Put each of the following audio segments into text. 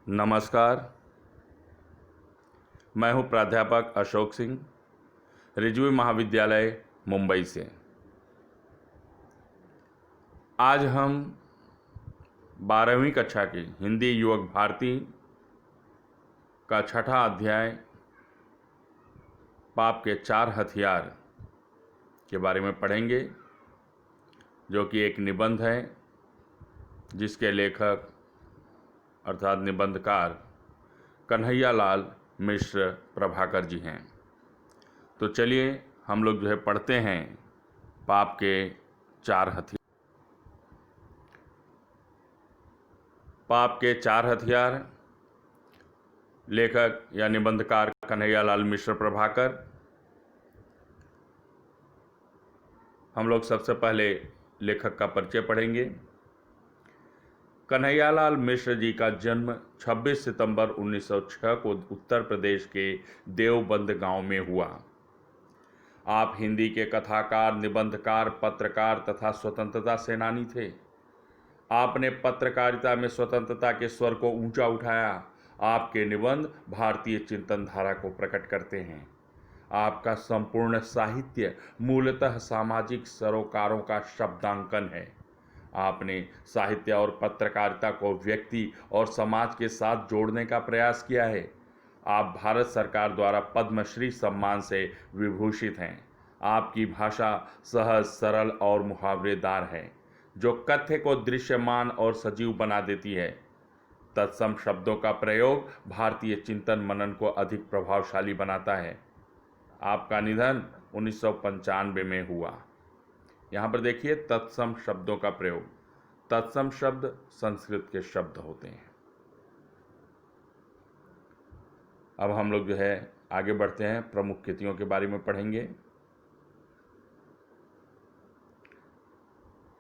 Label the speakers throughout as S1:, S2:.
S1: नमस्कार। मैं हूं प्राध्यापक अशोक सिंह, रिजवी महाविद्यालय मुंबई से। आज हम 12वीं कक्षा की हिंदी युवक भारती का छठा अध्याय पाप के 4 हथियार के बारे में पढ़ेंगे, जो कि एक निबंध है जिसके लेखक अर्थात निबंधकार कन्हैयालाल मिश्र प्रभाकर जी हैं। तो चलिए हम लोग पढ़ते हैं पाप के 4 हथियार। पाप के 4 हथियार, लेखक या निबंधकार कन्हैयालाल मिश्र प्रभाकर। हम लोग सबसे पहले लेखक का परिचय पढ़ेंगे। कन्हैयालाल मिश्र जी का जन्म 26 सितंबर 1906 को उत्तर प्रदेश के देवबंद गांव में हुआ। आप हिंदी के कथाकार, निबंधकार, पत्रकार तथा स्वतंत्रता सेनानी थे। आपने पत्रकारिता में स्वतंत्रता के स्वर को ऊंचा उठाया। आपके निबंध भारतीय चिंतन धारा को प्रकट करते हैं। आपका संपूर्ण साहित्य मूलतः सामाजिक सरोकारों का शब्दांकन है। आपने साहित्य और पत्रकारिता को व्यक्ति और समाज के साथ जोड़ने का प्रयास किया है। आप भारत सरकार द्वारा पद्मश्री सम्मान से विभूषित हैं। आपकी भाषा सहज, सरल और मुहावरेदार है, जो कथ्य को दृश्यमान और सजीव बना देती है। तत्सम शब्दों का प्रयोग भारतीय चिंतन मनन को अधिक प्रभावशाली बनाता है। आपका निधन 1995 में हुआ। यहाँ पर देखिए, तत्सम शब्दों का प्रयोग। तत्सम शब्द संस्कृत के शब्द होते हैं। अब हम लोग आगे बढ़ते हैं, प्रमुख कृतियों के बारे में पढ़ेंगे।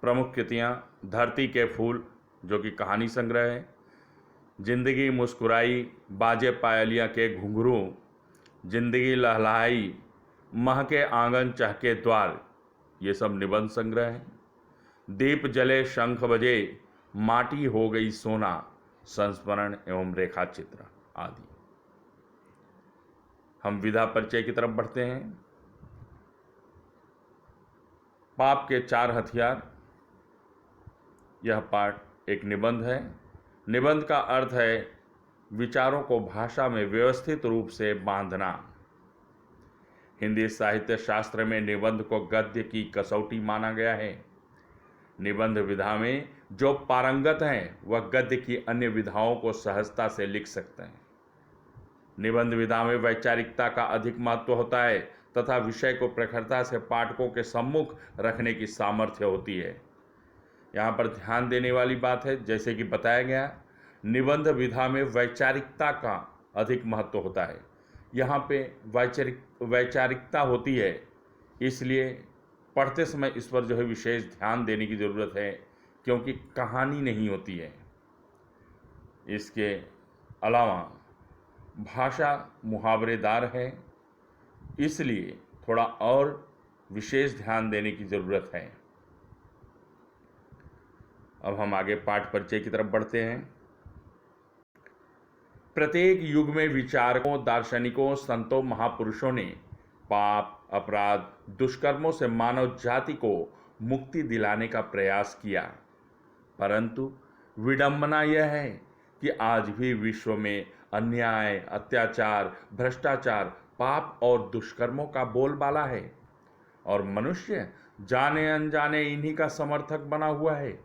S1: प्रमुख कृतियाँ: धरती के फूल, जो कि कहानी संग्रह है। जिंदगी मुस्कुराई, बाजे पायलिया के घुंघरू, जिंदगी लहलहाई, महके आंगन चहके द्वार, ये सब निबंध संग्रह है। दीप जले शंख बजे, माटी हो गई सोना, संस्मरण एवं रेखा चित्र आदि। हम विधा परिचय की तरफ बढ़ते हैं। पाप के 4 हथियार, यह पाठ एक निबंध है। निबंध का अर्थ है विचारों को भाषा में व्यवस्थित रूप से बांधना। हिंदी साहित्य शास्त्र में निबंध को गद्य की कसौटी माना गया है। निबंध विधा में जो पारंगत हैं वह गद्य की अन्य विधाओं को सहजता से लिख सकते हैं। निबंध विधा में वैचारिकता का अधिक महत्व होता है तथा विषय को प्रखरता से पाठकों के सम्मुख रखने की सामर्थ्य होती है। यहाँ पर ध्यान देने वाली बात है, जैसे कि बताया गया, निबंध विधा में वैचारिकता का अधिक महत्व होता है। यहाँ पे वैचारिकता होती है, इसलिए पढ़ते समय इस पर विशेष ध्यान देने की ज़रूरत है, क्योंकि कहानी नहीं होती है। इसके अलावा भाषा मुहावरेदार है, इसलिए थोड़ा और विशेष ध्यान देने की ज़रूरत है। अब हम आगे पाठ परिचय की तरफ बढ़ते हैं। प्रत्येक युग में विचारकों, दार्शनिकों, संतों, महापुरुषों ने पाप, अपराध, दुष्कर्मों से मानव जाति को मुक्ति दिलाने का प्रयास किया, परंतु विडंबना यह है कि आज भी विश्व में अन्याय, अत्याचार, भ्रष्टाचार, पाप और दुष्कर्मों का बोलबाला है और मनुष्य जाने अनजाने इन्हीं का समर्थक बना हुआ है।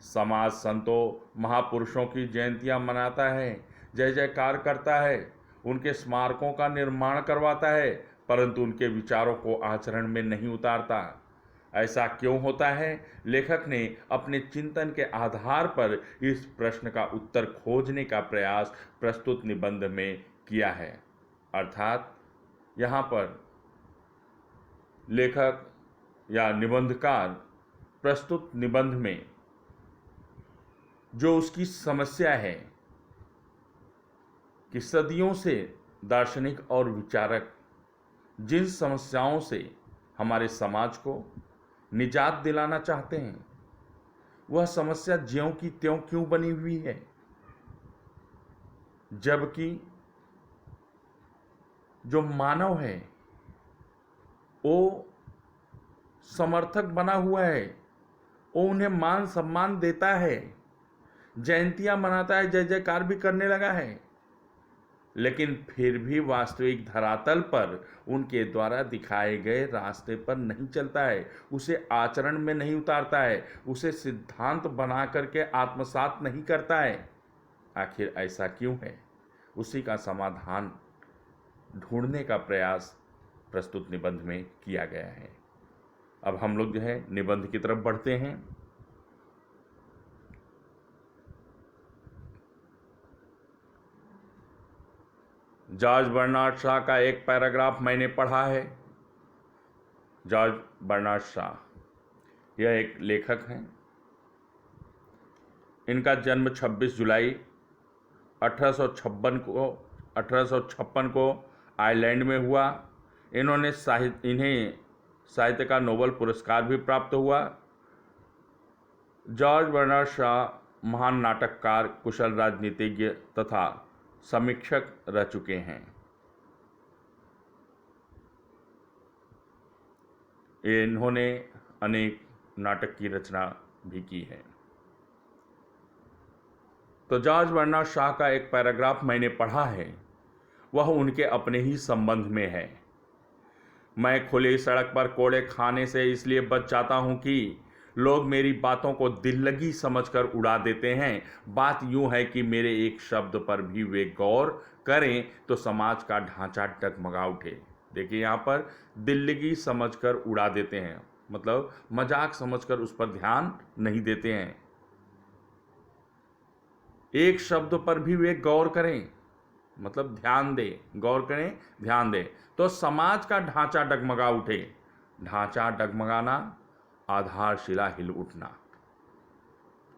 S1: समाज संतों, महापुरुषों की जयंतियां मनाता है, जय जयकार करता है, उनके स्मारकों का निर्माण करवाता है, परंतु उनके विचारों को आचरण में नहीं उतारता। ऐसा क्यों होता है? लेखक ने अपने चिंतन के आधार पर इस प्रश्न का उत्तर खोजने का प्रयास प्रस्तुत निबंध में किया है। अर्थात यहाँ पर लेखक या निबंधकार प्रस्तुत निबंध में जो उसकी समस्या है कि सदियों से दार्शनिक और विचारक जिन समस्याओं से हमारे समाज को निजात दिलाना चाहते हैं, वह समस्या ज्यों की त्यों क्यों बनी हुई है। जबकि जो मानव है वो समर्थक बना हुआ है, वो उन्हें मान सम्मान देता है, जयंतियां मनाता है, जय जयकार भी करने लगा है, लेकिन फिर भी वास्तविक धरातल पर उनके द्वारा दिखाए गए रास्ते पर नहीं चलता है, उसे आचरण में नहीं उतारता है, उसे सिद्धांत बना करके आत्मसात नहीं करता है। आखिर ऐसा क्यों है? उसी का समाधान ढूंढने का प्रयास प्रस्तुत निबंध में किया गया है। अब हम लोग जो है निबंध की तरफ बढ़ते हैं। जॉर्ज बर्नार्ड शॉ का एक पैराग्राफ मैंने पढ़ा है। जॉर्ज बर्नार्ड शॉ यह एक लेखक हैं। इनका जन्म 26 जुलाई 1856 को आयरलैंड में हुआ। इन्हें साहित्य का नोबेल पुरस्कार भी प्राप्त हुआ। जॉर्ज बर्नार्ड शॉ महान नाटककार, कुशल राजनीतिज्ञ तथा समीक्षक रह चुके हैं। इन्होंने अनेक नाटक की रचना भी की है। तो जॉर्ज बर्नार्ड शॉ का एक पैराग्राफ मैंने पढ़ा है, वह उनके अपने ही संबंध में है। मैं खुली सड़क पर कोड़े खाने से इसलिए बच जाता हूं कि लोग मेरी बातों को दिल्लगी समझकर उड़ा देते हैं। बात यूं है कि मेरे एक शब्द पर भी वे गौर करें तो समाज का ढांचा डगमगा उठे। देखिए यहाँ पर दिल्लगी समझकर उड़ा देते हैं, मतलब मजाक समझकर उस पर ध्यान नहीं देते हैं। एक शब्द पर भी वे गौर करें, मतलब ध्यान दे, गौर करें, ध्यान दे, तो समाज का ढांचा डगमगा उठे। ढांचा डगमगाना, आधारशिला हिल उठना,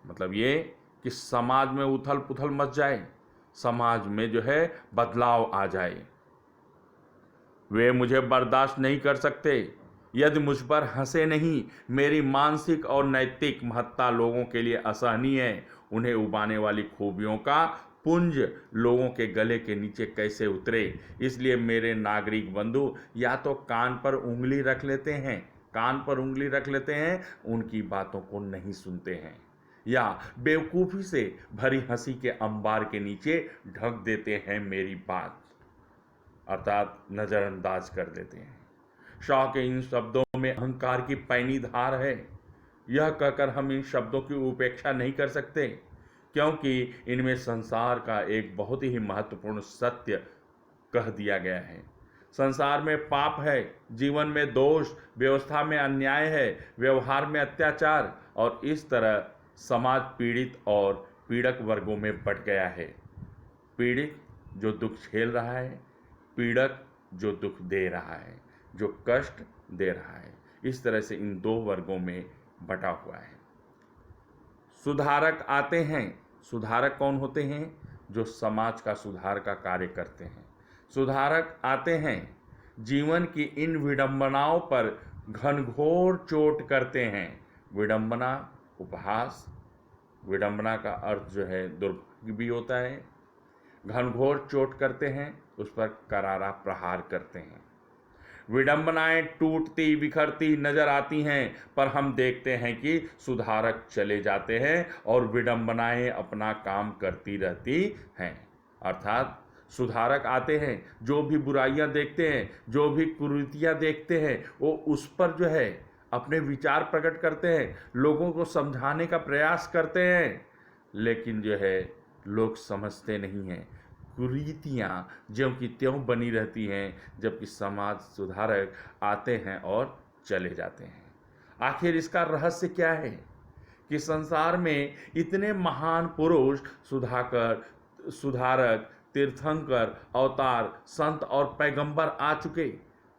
S1: मतलब ये कि समाज में उथल पुथल मच जाए, समाज में जो है बदलाव आ जाए। वे मुझे बर्दाश्त नहीं कर सकते यदि मुझ पर हंसे नहीं। मेरी मानसिक और नैतिक महत्ता लोगों के लिए असहनीय है। उन्हें उबाने वाली खूबियों का पुंज लोगों के गले के नीचे कैसे उतरे। इसलिए मेरे नागरिक बंधु या तो कान पर उंगली रख लेते हैं, उनकी बातों को नहीं सुनते हैं, या बेवकूफ़ी से भरी हंसी के अंबार के नीचे ढक देते हैं मेरी बात, अर्थात नज़रअंदाज कर देते हैं। शॉ के इन शब्दों में अहंकार की पैनी धार है। यह कहकर हम इन शब्दों की उपेक्षा नहीं कर सकते, क्योंकि इनमें संसार का एक बहुत ही महत्वपूर्ण सत्य कह दिया गया है। संसार में पाप है, जीवन में दोष, व्यवस्था में अन्याय है, व्यवहार में अत्याचार, और इस तरह समाज पीड़ित और पीड़क वर्गों में बंट गया है। पीड़ित जो दुख झेल रहा है, पीड़क जो दुख दे रहा है, जो कष्ट दे रहा है। इस तरह से इन दो वर्गों में बटा हुआ है। सुधारक आते हैं। सुधारक कौन होते हैं? जो समाज का सुधार का कार्य करते हैं। सुधारक आते हैं, जीवन की इन विडंबनाओं पर घनघोर चोट करते हैं। विडंबना, उपहास, विडंबना का अर्थ जो है दुर्भाग्य भी होता है। घनघोर चोट करते हैं, उस पर करारा प्रहार करते हैं। विडंबनाएं टूटती बिखरती नजर आती हैं, पर हम देखते हैं कि सुधारक चले जाते हैं और विडंबनाएं अपना काम करती रहती हैं। अर्थात सुधारक आते हैं, जो भी बुराइयां देखते हैं, जो भी कुरीतियां देखते हैं, वो उस पर जो है अपने विचार प्रकट करते हैं, लोगों को समझाने का प्रयास करते हैं, लेकिन जो है लोग समझते नहीं हैं। कुरीतियाँ ज्यों की त्यों बनी रहती हैं, जबकि समाज सुधारक आते हैं और चले जाते हैं। आखिर इसका रहस्य क्या है कि संसार में इतने महान पुरुष, सुधारक, तीर्थंकर, अवतार, संत और पैगंबर आ चुके,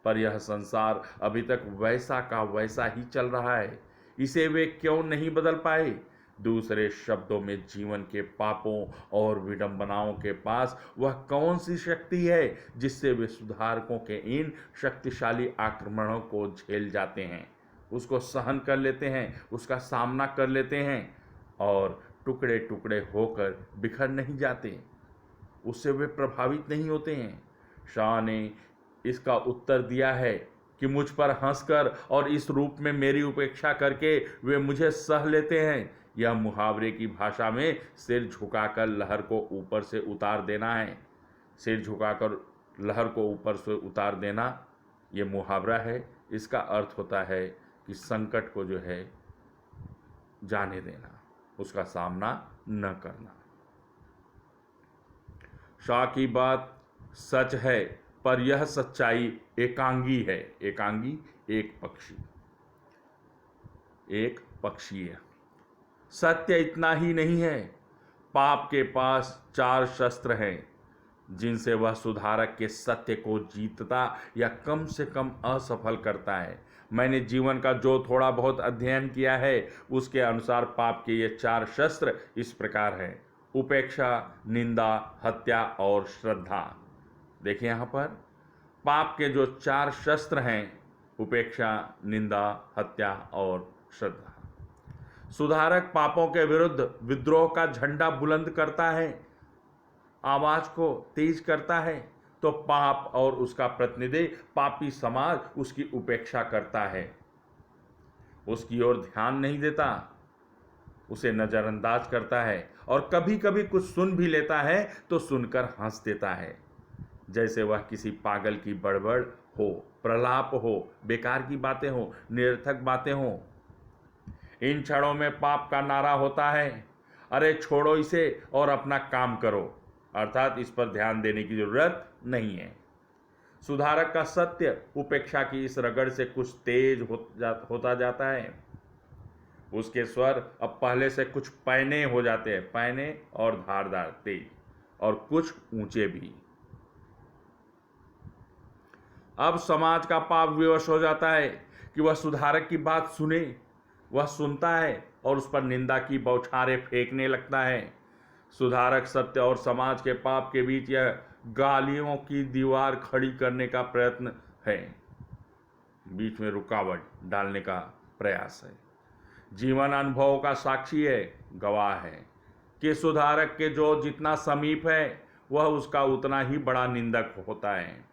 S1: पर यह संसार अभी तक वैसा का वैसा ही चल रहा है। इसे वे क्यों नहीं बदल पाए? दूसरे शब्दों में, जीवन के पापों और विडंबनाओं के पास वह कौन सी शक्ति है जिससे वे सुधारकों के इन शक्तिशाली आक्रमणों को झेल जाते हैं, उसको सहन कर लेते हैं, उसका सामना कर लेते हैं और टुकड़े टुकड़े होकर बिखर नहीं जाते। उससे वे प्रभावित नहीं होते हैं। शाह ने इसका उत्तर दिया है कि मुझ पर हंसकर और इस रूप में मेरी उपेक्षा करके वे मुझे सह लेते हैं। यह मुहावरे की भाषा में सिर झुकाकर लहर को ऊपर से उतार देना है। सिर झुकाकर लहर को ऊपर से उतार देना ये मुहावरा है। इसका अर्थ होता है कि संकट को जो है जाने देना, उसका सामना न करना। शाह की बात सच है, पर यह सच्चाई एकांगी है। एकांगी एक पक्षी है। सत्य इतना ही नहीं है, पाप के पास 4 शस्त्र हैं जिनसे वह सुधारक के सत्य को जीतता या कम से कम असफल करता है। मैंने जीवन का जो थोड़ा बहुत अध्ययन किया है उसके अनुसार पाप के ये 4 शस्त्र इस प्रकार हैं: उपेक्षा, निंदा, हत्या और श्रद्धा। देखिए यहाँ पर पाप के जो 4 शस्त्र हैं: उपेक्षा, निंदा, हत्या और श्रद्धा। सुधारक पापों के विरुद्ध विद्रोह का झंडा बुलंद करता है, आवाज को तेज करता है, तो पाप और उसका प्रतिनिधि पापी समाज उसकी उपेक्षा करता है, उसकी ओर ध्यान नहीं देता, उसे नजरअंदाज करता है और कभी कभी कुछ सुन भी लेता है तो सुनकर हंस देता है, जैसे वह किसी पागल की बड़बड़ हो, प्रलाप हो, बेकार की बातें हो, निरर्थक बातें हो। इन क्षणों में पाप का नारा होता है, अरे छोड़ो इसे और अपना काम करो, अर्थात इस पर ध्यान देने की जरूरत नहीं है। सुधारक का सत्य उपेक्षा की इस रगड़ से कुछ तेज होता जाता है। उसके स्वर अब पहले से कुछ पैने हो जाते हैं, पैने और धारदार, तेज, और कुछ ऊंचे भी। अब समाज का पाप विवश हो जाता है कि वह सुधारक की बात सुने। वह सुनता है और उस पर निंदा की बौछारें फेंकने लगता है। सुधारक सत्य और समाज के पाप के बीच यह गालियों की दीवार खड़ी करने का प्रयत्न है, बीच में रुकावट डालने का प्रयास है। जीवन अनुभव का साक्षी है, गवाह है कि सुधारक के जो जितना समीप है वह उसका उतना ही बड़ा निंदक होता है,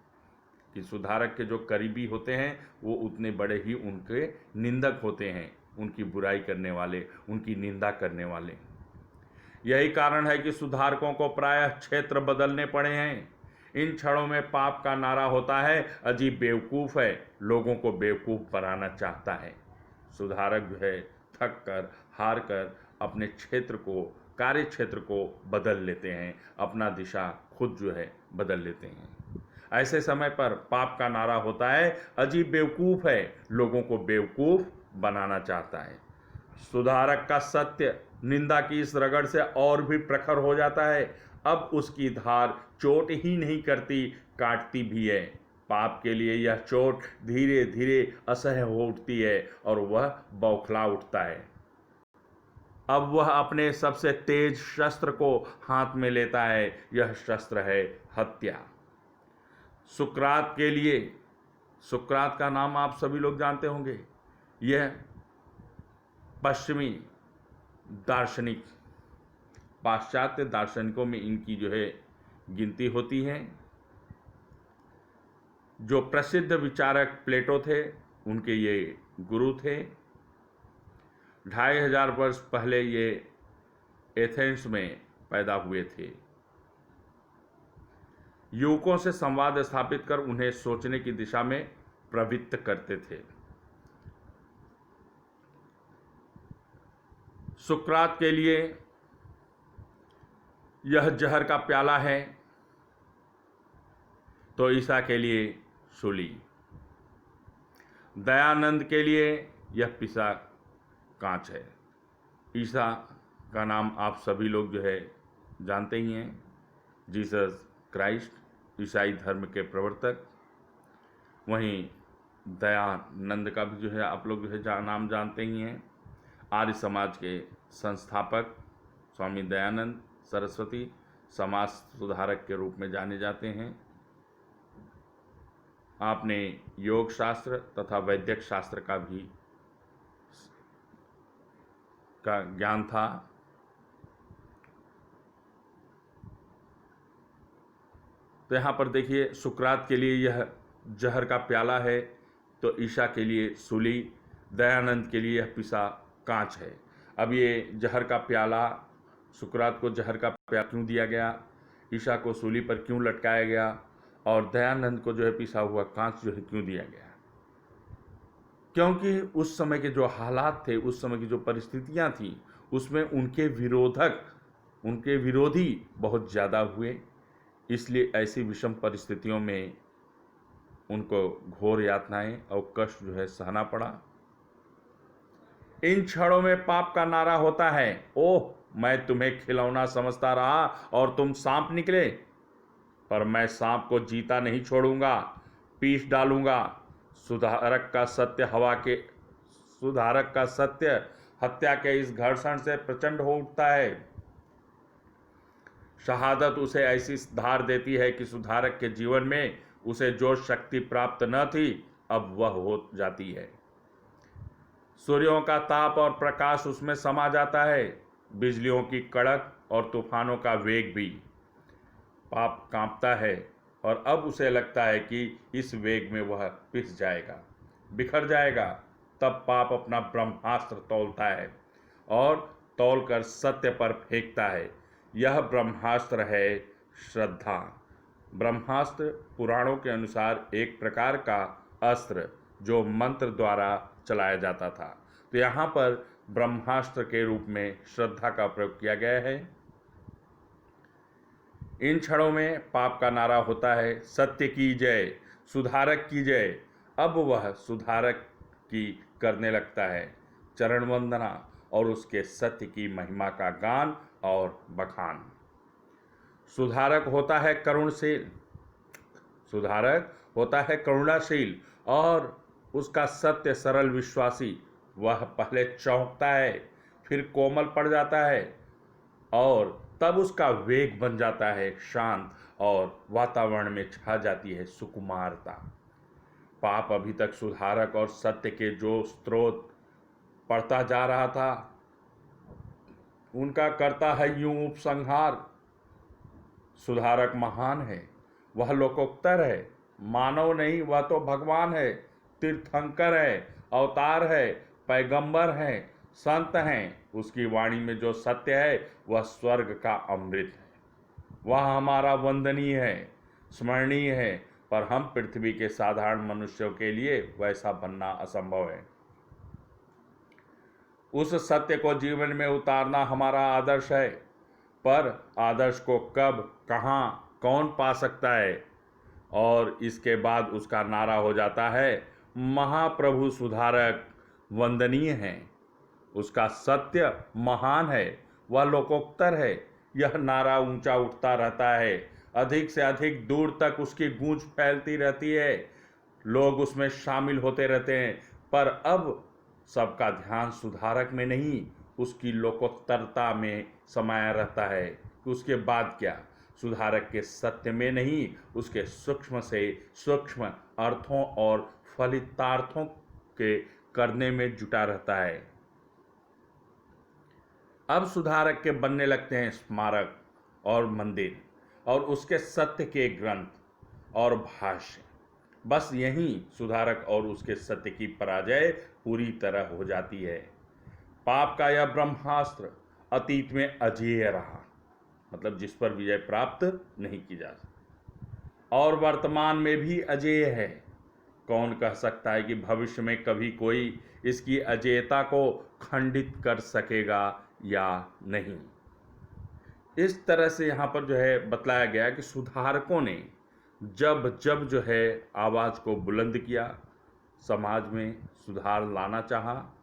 S1: कि सुधारक के जो करीबी होते हैं वो उतने बड़े ही उनके निंदक होते हैं, उनकी बुराई करने वाले, उनकी निंदा करने वाले। यही कारण है कि सुधारकों को प्रायः क्षेत्र बदलने पड़े हैं। इन क्षणों में पाप का नारा होता है, अजीब बेवकूफ़ है, लोगों को बेवकूफ़ बनाना चाहता है। सुधारक जो है थक कर, हार कर अपने क्षेत्र को, कार्य क्षेत्र को बदल लेते हैं, अपना दिशा खुद जो है बदल लेते हैं। ऐसे समय पर पाप का नारा होता है, अजीब बेवकूफ़ है, लोगों को बेवकूफ़ बनाना चाहता है। सुधारक का सत्य निंदा की इस रगड़ से और भी प्रखर हो जाता है। अब उसकी धार चोट ही नहीं करती, काटती भी है। पाप के लिए यह चोट धीरे धीरे असह्य हो उठती है और वह बौखला उठता है। अब वह अपने सबसे तेज शस्त्र को हाथ में लेता है। यह शस्त्र है हत्या। सुकरात के लिए, सुकरात का नाम आप सभी लोग जानते होंगे, यह पश्चिमी दार्शनिक, पाश्चात्य दार्शनिकों में इनकी जो है गिनती होती है। जो प्रसिद्ध विचारक प्लेटो थे उनके ये गुरु थे। 2500 वर्ष पहले ये एथेंस में पैदा हुए थे। युवकों से संवाद स्थापित कर उन्हें सोचने की दिशा में प्रवृत्त करते थे। सुकरात के लिए यह जहर का प्याला है, तो ईसा के लिए सूली। दयानंद के लिए यह पिसा कांच है। ईसा का नाम आप सभी लोग जो है जानते ही हैं, जीसस क्राइस्ट, ईसाई धर्म के प्रवर्तक। वहीं दयानंद का भी जो है आप लोग जो है नाम जानते ही हैं, आर्य समाज के संस्थापक स्वामी दयानंद सरस्वती समाज सुधारक के रूप में जाने जाते हैं। आपने योग शास्त्र तथा वैद्यक शास्त्र का भी ज्ञान था। तो यहाँ पर देखिए, सुकरात के लिए यह जहर का प्याला है, तो ईशा के लिए सूली, दयानंद के लिए यह पिसा कांच है। अब ये जहर का प्याला, सुकरात को जहर का प्याला क्यों दिया गया, ईशा को सूली पर क्यों लटकाया गया, और दयानंद को जो है पिसा हुआ कांच जो है क्यों दिया गया? क्योंकि उस समय के जो हालात थे, उस समय की जो परिस्थितियां थी, उसमें उनके विरोधी बहुत ज़्यादा हुए, इसलिए ऐसी विषम परिस्थितियों में उनको घोर यातनाएं और कष्ट जो है सहना पड़ा। इन क्षणों में पाप का नारा होता है, ओह मैं तुम्हें खिलौना समझता रहा और तुम सांप निकले, पर मैं सांप को जीता नहीं छोड़ूंगा, पीस डालूंगा। सुधारक का सत्य हत्या के इस घर्षण से प्रचंड हो उठता है। शहादत उसे ऐसी धार देती है कि सुधारक के जीवन में उसे जो शक्ति प्राप्त न थी, अब वह हो जाती है। सूर्यों का ताप और प्रकाश उसमें समा जाता है, बिजलियों की कड़क और तूफानों का वेग भी। पाप कांपता है और अब उसे लगता है कि इस वेग में वह पिस जाएगा, बिखर जाएगा। तब पाप अपना ब्रह्मास्त्र तौलता है और तौलकर सत्य पर फेंकता है। यह ब्रह्मास्त्र है श्रद्धा। ब्रह्मास्त्र पुराणों के अनुसार एक प्रकार का अस्त्र जो मंत्र द्वारा चलाया जाता था, तो यहाँ पर ब्रह्मास्त्र के रूप में श्रद्धा का प्रयोग किया गया है। इन क्षणों में पाप का नारा होता है, सत्य की जय, सुधारक की जय। अब वह सुधारक की करने लगता है चरण वंदना और उसके सत्य की महिमा का गान और बखान। सुधारक होता है करुणशील, सुधारक होता है करुणाशील और उसका सत्य सरल विश्वासी। वह पहले चौंकता है, फिर कोमल पड़ जाता है और तब उसका वेग बन जाता है शांत और वातावरण में छा जाती है सुकुमारता। पाप अभी तक सुधारक और सत्य के जो स्रोत पढ़ता जा रहा था, उनका करता है यूं उपसंहार। सुधारक महान है, वह लोकोत्तर है, मानव नहीं वह तो भगवान है, तीर्थंकर है, अवतार है, पैगंबर है, संत हैं। उसकी वाणी में जो सत्य है वह स्वर्ग का अमृत है, वह हमारा वंदनीय है, स्मरणीय है, पर हम पृथ्वी के साधारण मनुष्यों के लिए वैसा बनना असंभव है। उस सत्य को जीवन में उतारना हमारा आदर्श है, पर आदर्श को कब, कहाँ, कौन पा सकता है? और इसके बाद उसका नारा हो जाता है, महाप्रभु सुधारक वंदनीय है, उसका सत्य महान है, वह लोकोत्तर है। यह नारा ऊंचा उठता रहता है, अधिक से अधिक दूर तक उसकी गूंज फैलती रहती है, लोग उसमें शामिल होते रहते हैं। पर अब सबका ध्यान सुधारक में नहीं, उसकी लोकोत्तरता में समाया रहता है कि उसके बाद क्या। सुधारक के सत्य में नहीं, उसके सूक्ष्म से सूक्ष्म अर्थों और फलितार्थों के करने में जुटा रहता है। अब सुधारक के बनने लगते हैं स्मारक और मंदिर और उसके सत्य के ग्रंथ और भाष्य। बस यहीं सुधारक और उसके सत्य की पराजय पूरी तरह हो जाती है। पाप का यह ब्रह्मास्त्र अतीत में अजेय रहा, मतलब जिस पर विजय प्राप्त नहीं की जा सकती, और वर्तमान में भी अजेय है। कौन कह सकता है कि भविष्य में कभी कोई इसकी अजेयता को खंडित कर सकेगा या नहीं। इस तरह से यहाँ पर जो है बतलाया गया कि सुधारकों ने जब जब जो है आवाज़ को बुलंद किया, समाज में सुधार लाना चाहा,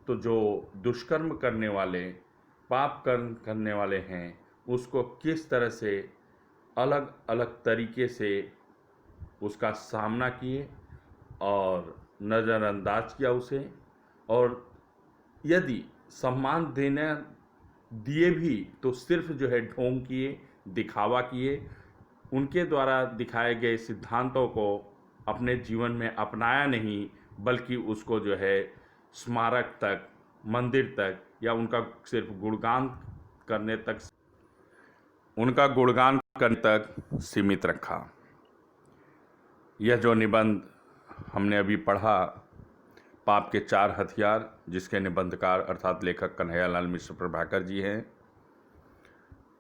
S1: तो जो दुष्कर्म करने वाले, पाप कर्म करने वाले हैं, उसको किस तरह से अलग अलग तरीके से उसका सामना किए और नज़रअंदाज किया उसे, और यदि सम्मान देने दिए भी तो सिर्फ जो है ढोंग किए, दिखावा किए। उनके द्वारा दिखाए गए सिद्धांतों को अपने जीवन में अपनाया नहीं, बल्कि उसको जो है स्मारक तक, मंदिर तक, या उनका सिर्फ गुणगान करने तक सीमित रखा। यह जो निबंध हमने अभी पढ़ा, पाप के चार हथियार, जिसके निबंधकार अर्थात लेखक कन्हैयालाल मिश्र प्रभाकर जी हैं,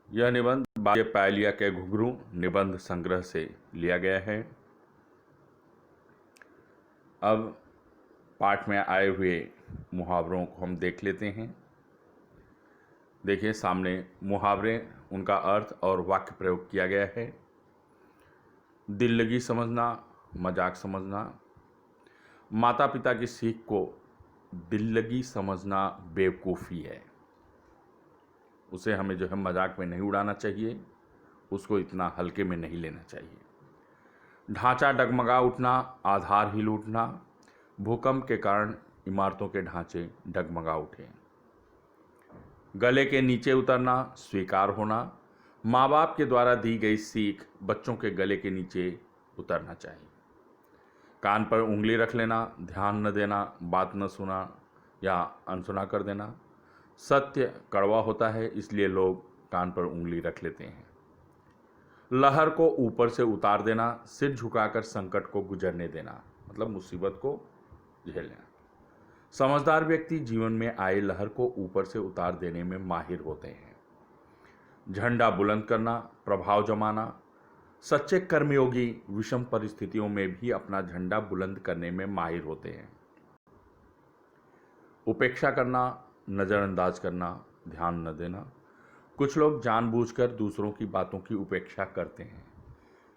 S1: यह निबंध बाजे पायलिया के घुंघरू निबंध संग्रह से लिया गया है। अब पाठ में आए हुए मुहावरों को हम देख लेते हैं। देखिए सामने मुहावरे, उनका अर्थ और वाक्य प्रयोग किया गया है। दिल लगी समझना, मजाक समझना। माता पिता की सीख को दिल लगी समझना बेवकूफ़ी है। उसे हमें जो है मजाक में नहीं उड़ाना चाहिए, उसको इतना हल्के में नहीं लेना चाहिए। ढांचा डगमगा उठना, आधार हिल उठना। भूकंप के कारण इमारतों के ढांचे डगमगा उठे। गले के नीचे उतरना, स्वीकार होना। माँ बाप के द्वारा दी गई सीख बच्चों के गले के नीचे उतरना चाहिए। कान पर उंगली रख लेना, ध्यान न देना, बात न सुना या अनसुना कर देना। सत्य कड़वा होता है, इसलिए लोग कान पर उंगली रख लेते हैं। लहर को ऊपर से उतार देना, सिर झुकाकर संकट को गुजरने देना, मतलब मुसीबत को झेलना। समझदार व्यक्ति जीवन में आए लहर को ऊपर से उतार देने में माहिर होते हैं। झंडा बुलंद करना, प्रभाव जमाना। सच्चे कर्मयोगी विषम परिस्थितियों में भी अपना झंडा बुलंद करने में माहिर होते हैं। उपेक्षा करना, नज़रअंदाज करना, ध्यान न देना। कुछ लोग जानबूझकर दूसरों की बातों की उपेक्षा करते हैं।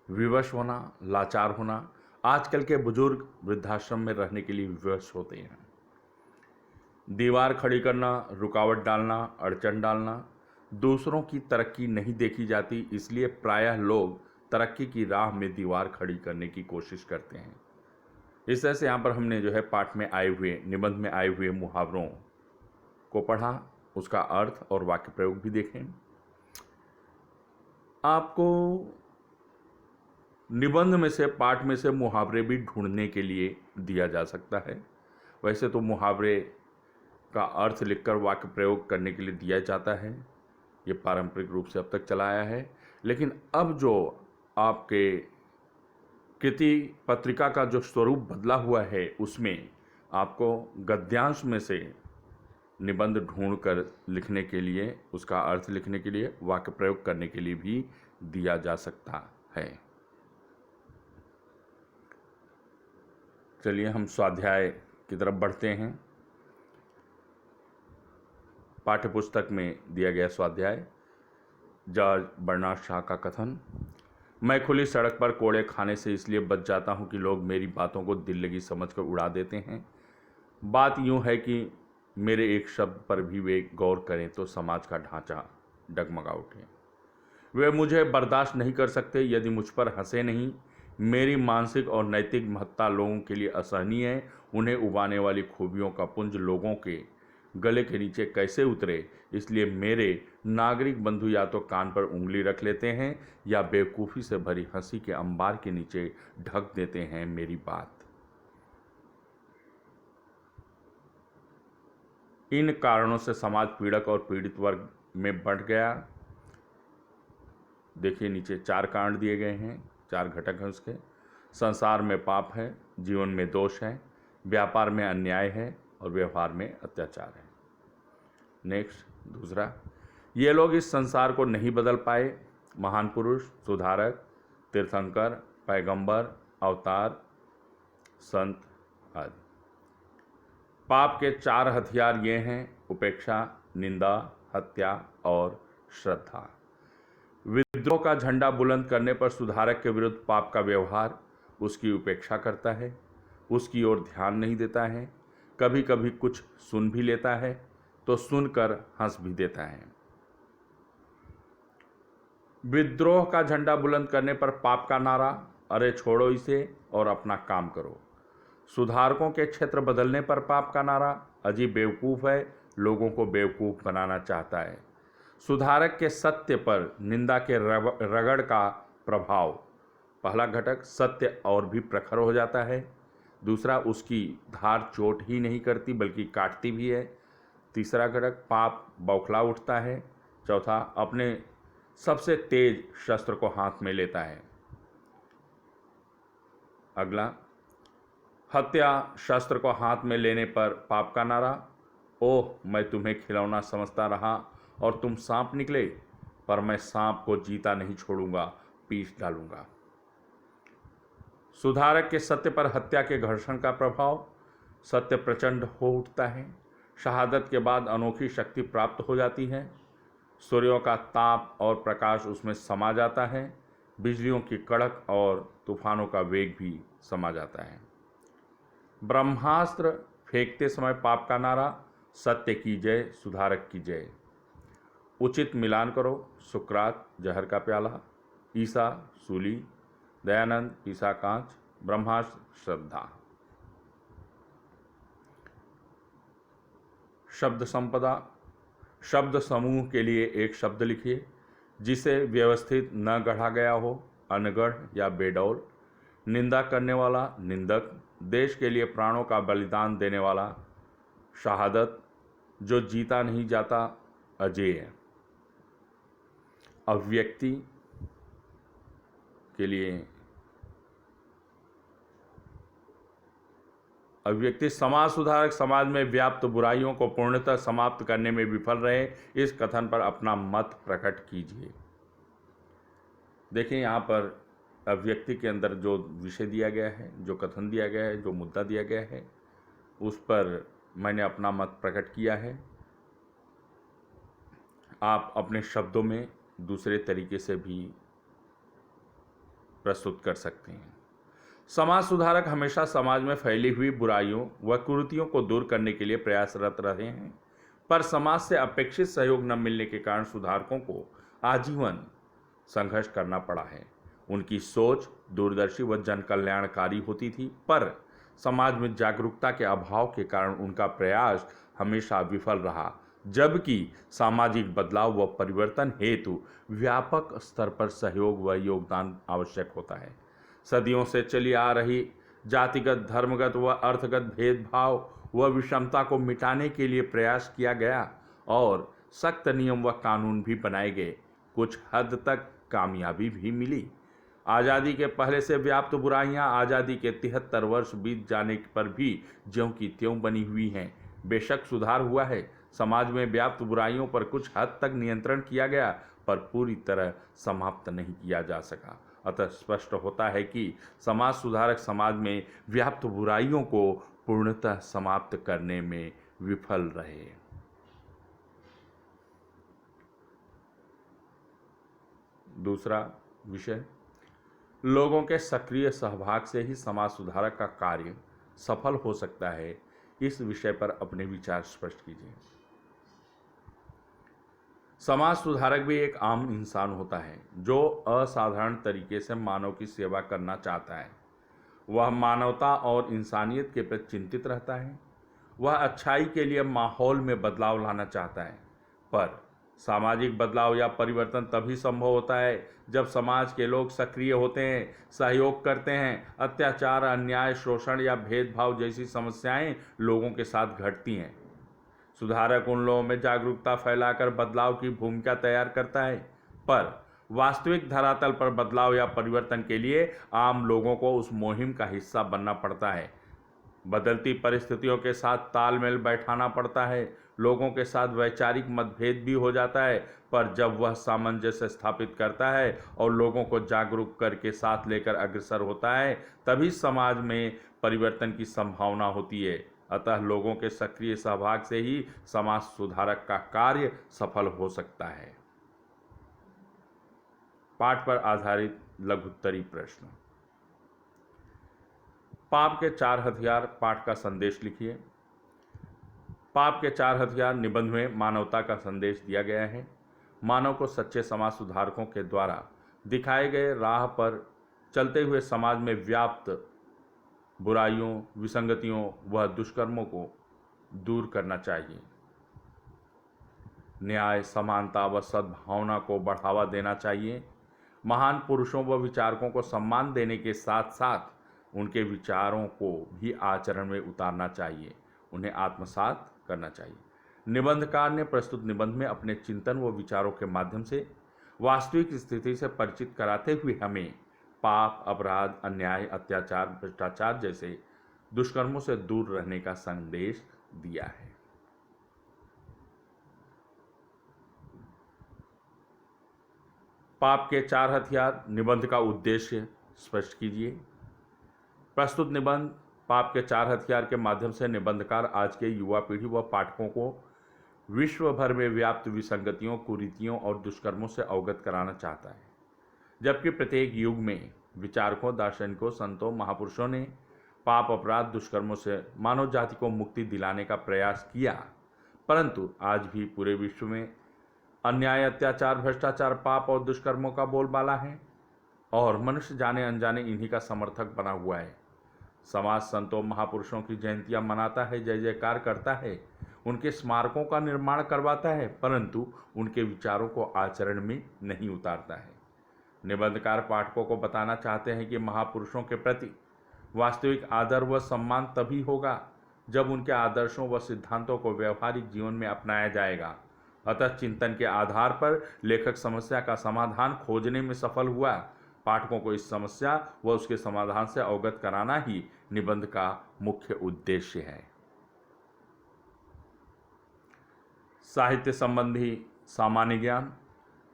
S1: विवश होना, लाचार होना। आजकल के बुजुर्ग वृद्धाश्रम में रहने के लिए विवश होते हैं। दीवार खड़ी करना, रुकावट डालना, अड़चन डालना। दूसरों की तरक्की नहीं देखी जाती, इसलिए प्रायः लोग तरक्की की राह में दीवार खड़ी करने की कोशिश करते हैं। इस तरह से यहाँ पर हमने जो है पाठ में आए हुए, निबंध में आए हुए मुहावरों को पढ़ा, उसका अर्थ और वाक्य प्रयोग भी देखें। आपको निबंध में से, पाठ में से मुहावरे भी ढूंढने के लिए दिया जा सकता है। वैसे तो मुहावरे का अर्थ लिखकर वाक्य प्रयोग करने के लिए दिया जाता है, ये पारंपरिक रूप से अब तक चला आया है। लेकिन अब जो आपके कृति पत्रिका का जो स्वरूप बदला हुआ है, उसमें आपको गद्यांश में से निबंध ढूंढकर लिखने के लिए, उसका अर्थ लिखने के लिए, वाक्य प्रयोग करने के लिए भी दिया जा सकता है। चलिए हम स्वाध्याय की तरफ बढ़ते हैं। पाठ्यपुस्तक में दिया गया स्वाध्याय, जॉर्ज बर्नार्ड शॉ का कथन। मैं खुली सड़क पर कोड़े खाने से इसलिए बच जाता हूँ कि लोग मेरी बातों को दिल लगी समझकर उड़ा देते हैं। बात यूँ है कि मेरे एक शब्द पर भी वे गौर करें तो समाज का ढांचा डगमगा उठे। वे मुझे बर्दाश्त नहीं कर सकते यदि मुझ पर हंसे नहीं। मेरी मानसिक और नैतिक महत्ता लोगों के लिए असहनीय है। उन्हें उबाने वाली खूबियों का पुंज लोगों के गले के नीचे कैसे उतरे, इसलिए मेरे नागरिक बंधु या तो कान पर उंगली रख लेते हैं या बेवकूफ़ी से भरी हंसी के अंबार के नीचे ढक देते हैं मेरी बात। इन कारणों से समाज पीड़क और पीड़ित वर्ग में बढ़ गया। देखिए नीचे 4 कारण दिए गए हैं, 4 घटक हैं उसके। संसार में पाप है, जीवन में दोष है, व्यापार में अन्याय है और व्यवहार में अत्याचार है। नेक्स्ट, दूसरा, ये लोग इस संसार को नहीं बदल पाए। महान पुरुष, सुधारक, तीर्थंकर, पैगंबर, अवतार, संत आदि। पाप के 4 हथियार ये हैं: उपेक्षा, निंदा, हत्या और श्रद्धा। विद्रोह का झंडा बुलंद करने पर सुधारक के विरुद्ध पाप का व्यवहार उसकी उपेक्षा करता है, उसकी ओर ध्यान नहीं देता है, कभी कभी कुछ सुन भी लेता है तो सुनकर हंस भी देता है। विद्रोह का झंडा बुलंद करने पर पाप का नारा, अरे छोड़ो इसे और अपना काम करो। सुधारकों के क्षेत्र बदलने पर पाप का नारा, अजीब बेवकूफ़ है, लोगों को बेवकूफ़ बनाना चाहता है। सुधारक के सत्य पर निंदा के रगड़ का प्रभाव, पहला घटक, सत्य और भी प्रखर हो जाता है। दूसरा, उसकी धार चोट ही नहीं करती बल्कि काटती भी है। तीसरा घटक, पाप बौखला उठता है। चौथा, अपने सबसे तेज शस्त्र को हाथ में लेता है। अगला, हत्या शस्त्र को हाथ में लेने पर पाप का नारा। ओह, मैं तुम्हें खिलौना समझता रहा और तुम सांप निकले, पर मैं सांप को जीता नहीं छोड़ूंगा, पीस डालूंगा। सुधारक के सत्य पर हत्या के घर्षण का प्रभाव। सत्य प्रचंड हो उठता है। शहादत के बाद अनोखी शक्ति प्राप्त हो जाती है। सूर्यों का ताप और प्रकाश उसमें समा जाता है। बिजलियों की कड़क और तूफानों का वेग भी समा जाता है। ब्रह्मास्त्र फेंकते समय पाप का नारा। सत्य की जय, सुधारक की जय। उचित मिलान करो। सुकरात, जहर का प्याला। ईसा, सूली। दयानंद, ईसा कांच। ब्रह्मास्त्र, श्रद्धा। शब्द संपदा। शब्द समूह के लिए एक शब्द लिखिए जिसे व्यवस्थित न गढ़ा गया हो, अनगढ़ या बेडौल। निंदा करने वाला, निंदक। देश के लिए प्राणों का बलिदान देने वाला, शहादत। जो जीता नहीं जाता, अजेय। अव्यक्ति के लिए अव्यक्ति। समाज सुधारक समाज में व्याप्त बुराइयों को पूर्णतः समाप्त करने में विफल रहे, इस कथन पर अपना मत प्रकट कीजिए। देखिए, यहाँ पर अव्यक्ति के अंदर जो विषय दिया गया है, जो कथन दिया गया है, जो मुद्दा दिया गया है, उस पर मैंने अपना मत प्रकट किया है। आप अपने शब्दों में दूसरे तरीके से भी प्रस्तुत कर सकते हैं। समाज सुधारक हमेशा समाज में फैली हुई बुराइयों व कुरीतियों को दूर करने के लिए प्रयासरत रहे हैं, पर समाज से अपेक्षित सहयोग न मिलने के कारण सुधारकों को आजीवन संघर्ष करना पड़ा है। उनकी सोच दूरदर्शी व जन कल्याणकारी होती थी, पर समाज में जागरूकता के अभाव के कारण उनका प्रयास हमेशा विफल रहा, जबकि सामाजिक बदलाव व परिवर्तन हेतु व्यापक स्तर पर सहयोग व योगदान आवश्यक होता है। सदियों से चली आ रही जातिगत, धर्मगत व अर्थगत भेदभाव व विषमता को मिटाने के लिए प्रयास किया गया और सख्त नियम व कानून भी बनाए गए। कुछ हद तक कामयाबी भी मिली। आज़ादी के पहले से व्याप्त बुराइयां आज़ादी के 73 वर्ष बीत जाने पर भी ज्यों की त्यों बनी हुई हैं। बेशक सुधार हुआ है, समाज में व्याप्त बुराइयों पर कुछ हद तक नियंत्रण किया गया, पर पूरी तरह समाप्त नहीं किया जा सका। अतः स्पष्ट होता है कि समाज सुधारक समाज में व्याप्त बुराइयों को पूर्णतः समाप्त करने में विफल रहे। दूसरा विषय, लोगों के सक्रिय सहभाग से ही समाज सुधारक का कार्य सफल हो सकता है। इस विषय पर अपने विचार स्पष्ट कीजिए। समाज सुधारक भी एक आम इंसान होता है जो असाधारण तरीके से मानव की सेवा करना चाहता है। वह मानवता और इंसानियत के प्रति चिंतित रहता है। वह अच्छाई के लिए माहौल में बदलाव लाना चाहता है, पर सामाजिक बदलाव या परिवर्तन तभी संभव होता है जब समाज के लोग सक्रिय होते हैं, सहयोग करते हैं। अत्याचार, अन्याय, शोषण या भेदभाव जैसी समस्याएं लोगों के साथ घटती हैं। सुधारक उन लोगों में जागरूकता फैलाकर बदलाव की भूमिका तैयार करता है, पर वास्तविक धरातल पर बदलाव या परिवर्तन के लिए आम लोगों को उस मुहिम का हिस्सा बनना पड़ता है। बदलती परिस्थितियों के साथ तालमेल बैठाना पड़ता है। लोगों के साथ वैचारिक मतभेद भी हो जाता है, पर जब वह सामंजस्य स्थापित करता है और लोगों को जागरूक करके साथ लेकर अग्रसर होता है, तभी समाज में परिवर्तन की संभावना होती है। अतः लोगों के सक्रिय सहभाग से ही समाज सुधारक का कार्य सफल हो सकता है। पाठ पर आधारित लघुत्तरी प्रश्न। पाप के 4 हथियार पाठ का संदेश लिखिए। पाप के 4 हथियार निबंध में मानवता का संदेश दिया गया है। मानव को सच्चे समाज सुधारकों के द्वारा दिखाए गए राह पर चलते हुए समाज में व्याप्त बुराइयों, विसंगतियों व दुष्कर्मों को दूर करना चाहिए। न्याय, समानता व सद्भावना को बढ़ावा देना चाहिए। महान पुरुषों व विचारकों को सम्मान देने के साथ साथ उनके विचारों को भी आचरण में उतारना चाहिए, उन्हें आत्मसात करना चाहिए। निबंधकार ने प्रस्तुत निबंध में अपने चिंतन व विचारों के माध्यम से वास्तविक स्थिति से परिचित कराते हुए हमें पाप, अपराध, अन्याय, अत्याचार, भ्रष्टाचार जैसे दुष्कर्मों से दूर रहने का संदेश दिया है। पाप के 4 हथियार। निबंध का उद्देश्य स्पष्ट कीजिए। प्रस्तुत निबंध पाप के 4 हथियार के माध्यम से निबंधकार आज के युवा पीढ़ी व पाठकों को विश्व भर में व्याप्त विसंगतियों, कुरीतियों और दुष्कर्मों से अवगत कराना चाहता है। जबकि प्रत्येक युग में विचारकों, दार्शनिकों, संतों, महापुरुषों ने पाप, अपराध, दुष्कर्मों से मानव जाति को मुक्ति दिलाने का प्रयास किया, परंतु आज भी पूरे विश्व में अन्याय, अत्याचार, भ्रष्टाचार, पाप और दुष्कर्मों का बोलबाला है और मनुष्य जाने अनजाने इन्हीं का समर्थक बना हुआ है। समाज संतों, महापुरुषों की जयंतियां मनाता है, जय जयकार करता है, उनके स्मारकों का निर्माण करवाता है, परंतु उनके विचारों को आचरण में नहीं उतारता है। निबंधकार पाठकों को बताना चाहते हैं कि महापुरुषों के प्रति वास्तविक आदर व सम्मान तभी होगा जब उनके आदर्शों व सिद्धांतों को व्यवहारिक जीवन में अपनाया जाएगा। अतः चिंतन के आधार पर लेखक समस्या का समाधान खोजने में सफल हुआ। पाठकों को इस समस्या व उसके समाधान से अवगत कराना ही निबंध का मुख्य उद्देश्य है। साहित्य संबंधी सामान्य ज्ञान।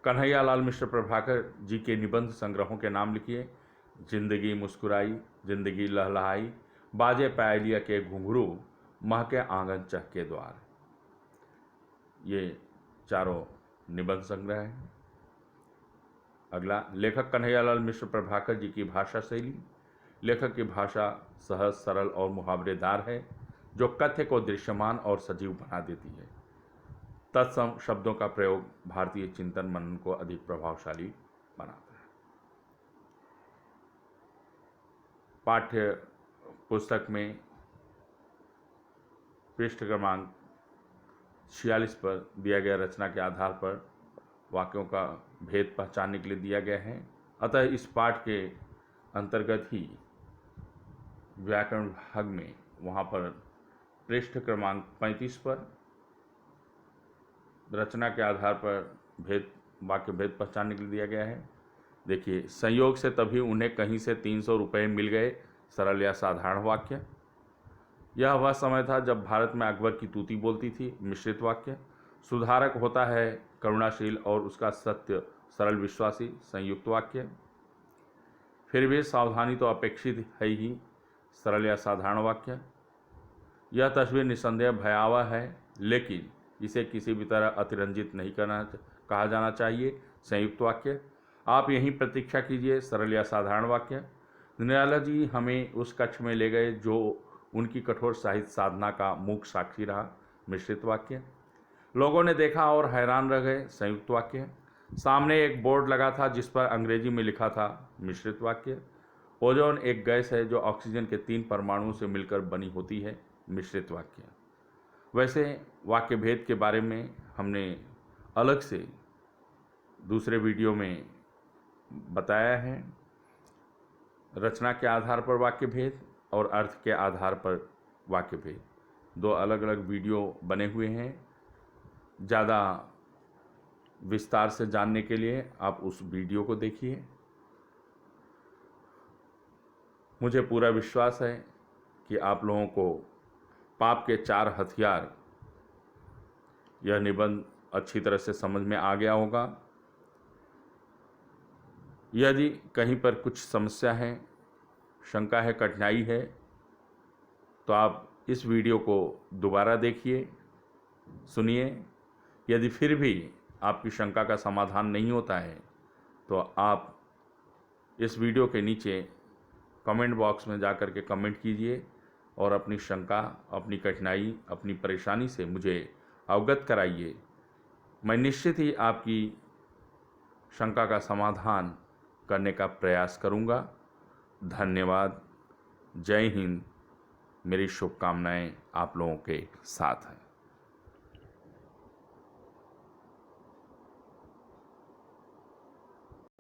S1: कन्हैयालाल मिश्र प्रभाकर जी के निबंध संग्रहों के नाम लिखिए। जिंदगी मुस्कुराई, जिंदगी लहलहाई, बाजे पायलिया के घुंघरू, महके आंगन चहके द्वार। ये चारों निबंध संग्रह हैं। अगला, लेखक कन्हैयालाल मिश्र प्रभाकर जी की भाषा शैली। लेखक की भाषा सहज, सरल और मुहावरेदार है, जो कथ्य को दृश्यमान और सजीव बना देती है। तत्सम शब्दों का प्रयोग भारतीय चिंतन मनन को अधिक प्रभावशाली बनाता है। पाठ्य पुस्तक में पृष्ठ क्रमांक 46 पर दिया गया रचना के आधार पर वाक्यों का भेद पहचानने के लिए दिया गया है। अतः इस पाठ के अंतर्गत ही व्याकरण भाग में वहाँ पर पृष्ठ क्रमांक 35 पर रचना के आधार पर वाक्य भेद पहचानने के लिए दिया गया है। देखिए, संयोग से तभी उन्हें कहीं से 300 रुपये मिल गए, सरल या साधारण वाक्य। यह वह समय था जब भारत में अकबर की तूती बोलती थी, मिश्रित वाक्य। सुधारक होता है करुणाशील और उसका सत्य सरल विश्वासी, संयुक्त वाक्य। फिर भी सावधानी तो अपेक्षित है ही, सरल या साधारण वाक्य। यह तस्वीर निसंदेह भयावह है, लेकिन इसे किसी भी तरह अतिरंजित नहीं कहा जाना चाहिए, संयुक्त वाक्य। आप यहीं प्रतीक्षा कीजिए, सरल या साधारण वाक्य। दीनदयाल जी हमें उस कक्ष में ले गए जो उनकी कठोर साहित्य साधना का मूक साक्षी रहा, मिश्रित वाक्य। लोगों ने देखा और हैरान रह गए, संयुक्त वाक्य। सामने एक बोर्ड लगा था जिस पर अंग्रेजी में लिखा था, मिश्रित वाक्य। ओजोन एक गैस है जो ऑक्सीजन के 3 परमाणुओं से मिलकर बनी होती है, मिश्रित वाक्य। वैसे वाक्य भेद के बारे में हमने अलग से दूसरे वीडियो में बताया है। रचना के आधार पर वाक्य भेद और अर्थ के आधार पर वाक्य भेद, 2 अलग अलग वीडियो बने हुए हैं। ज़्यादा विस्तार से जानने के लिए आप उस वीडियो को देखिए। मुझे पूरा विश्वास है कि आप लोगों को पाप के 4 हथियार यह निबंध अच्छी तरह से समझ में आ गया होगा। यदि कहीं पर कुछ समस्या है, शंका है, कठिनाई है, तो आप इस वीडियो को दोबारा देखिए, सुनिए। यदि फिर भी आपकी शंका का समाधान नहीं होता है तो आप इस वीडियो के नीचे कमेंट बॉक्स में जाकर के कमेंट कीजिए और अपनी शंका, अपनी कठिनाई, अपनी परेशानी से मुझे अवगत कराइए। मैं निश्चित ही आपकी शंका का समाधान करने का प्रयास करूंगा। धन्यवाद। जय हिंद। मेरी शुभकामनाएं आप लोगों के साथ हैं।